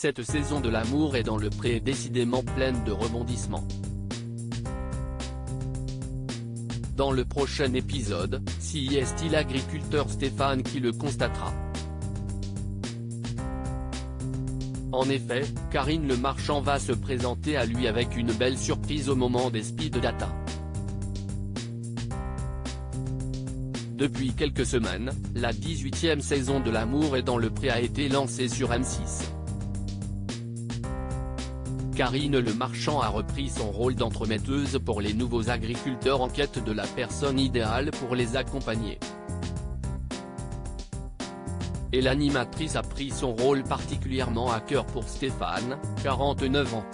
Cette saison de l'amour est dans le pré est décidément pleine de rebondissements. Dans le prochain épisode, si est-il l'agriculteur Stéphane qui le constatera. En effet, Karine Le Marchand va se présenter à lui avec une belle surprise au moment des speed data. Depuis quelques semaines, la 18e saison de l'amour est dans le pré a été lancée sur M6. Karine Le Marchand a repris son rôle d'entremetteuse pour les nouveaux agriculteurs en quête de la personne idéale pour les accompagner. Et l'animatrice a pris son rôle particulièrement à cœur pour Stéphane, 49 ans.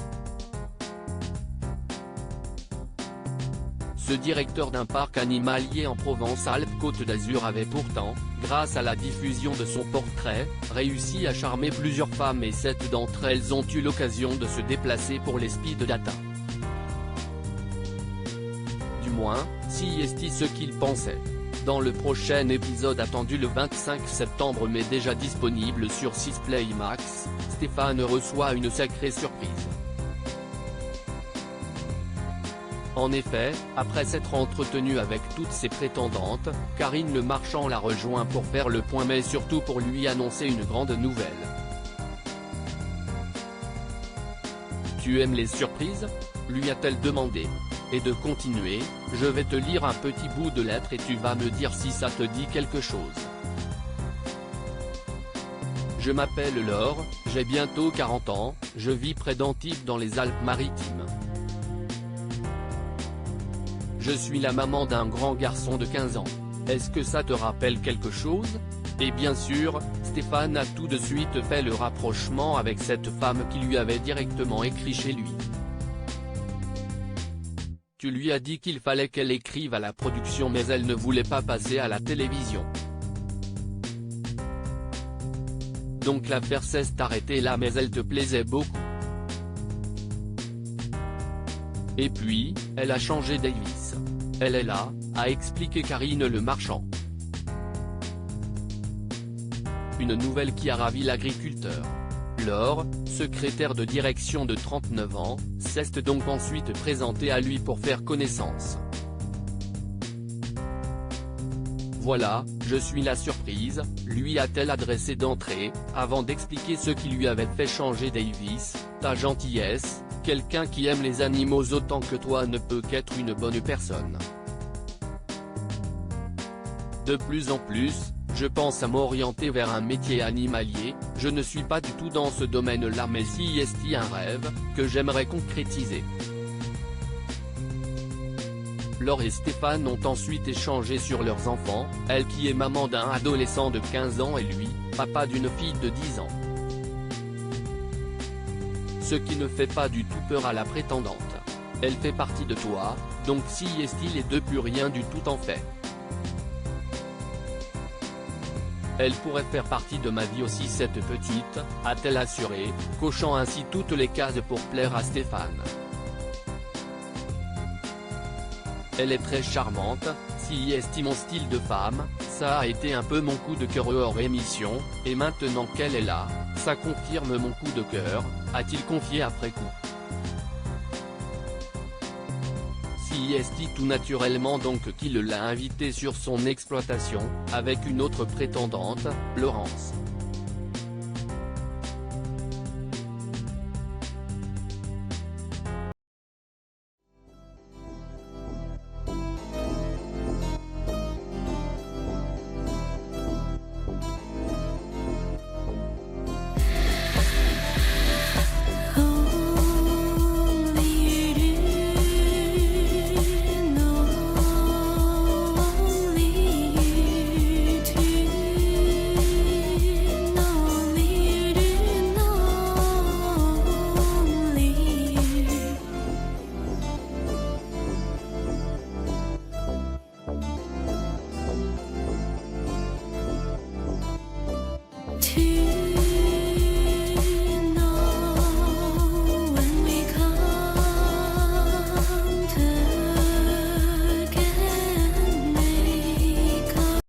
Ce directeur d'un parc animalier en Provence-Alpes-Côte d'Azur avait pourtant, grâce à la diffusion de son portrait, réussi à charmer plusieurs femmes et 7 d'entre elles ont eu l'occasion de se déplacer pour les speed data. Du moins, si est ce qu'il pensait. Dans le prochain épisode attendu le 25 septembre mais déjà disponible sur 6 Play Max, Stéphane reçoit une sacrée surprise. En effet, après s'être entretenu avec toutes ses prétendantes, Karine Le Marchand l'a rejoint pour faire le point mais surtout pour lui annoncer une grande nouvelle. Tu aimes les surprises ? Lui a-t-elle demandé. Et de continuer, je vais te lire un petit bout de lettre et tu vas me dire si ça te dit quelque chose. Je m'appelle Laure, j'ai bientôt 40 ans, je vis près d'Antibes dans les Alpes-Maritimes. Je suis la maman d'un grand garçon de 15 ans. Est-ce que ça te rappelle quelque chose ? Et bien sûr, Stéphane a tout de suite fait le rapprochement avec cette femme qui lui avait directement écrit chez lui. Tu lui as dit qu'il fallait qu'elle écrive à la production mais elle ne voulait pas passer à la télévision. Donc l'affaire s'est arrêtée là mais elle te plaisait beaucoup. Et puis, elle a changé Davis. Elle est là, a expliqué Karine Le Marchand. Une nouvelle qui a ravi l'agriculteur. Laure, secrétaire de direction de 39 ans, s'est donc ensuite présentée à lui pour faire connaissance. Voilà, je suis la surprise, lui a-t-elle adressé d'entrée, avant d'expliquer ce qui lui avait fait changer Davis, ta gentillesse, quelqu'un qui aime les animaux autant que toi ne peut qu'être une bonne personne. De plus en plus, je pense à m'orienter vers un métier animalier, je ne suis pas du tout dans ce domaine-là mais si est un rêve, que j'aimerais concrétiser. Laure et Stéphane ont ensuite échangé sur leurs enfants, elle qui est maman d'un adolescent de 15 ans et lui, papa d'une fille de 10 ans. Ce qui ne fait pas du tout peur à la prétendante. Elle fait partie de toi, donc si est-il et de plus rien du tout en fait. Elle pourrait faire partie de ma vie aussi cette petite, a-t-elle assuré, cochant ainsi toutes les cases pour plaire à Stéphane. Elle est très charmante, si est mon style de femme, ça a été un peu mon coup de cœur hors émission, et maintenant qu'elle est là, ça confirme mon coup de cœur, a-t-il confié après coup. Si est tout naturellement donc qu'il l'a invité sur son exploitation, avec une autre prétendante, Laurence.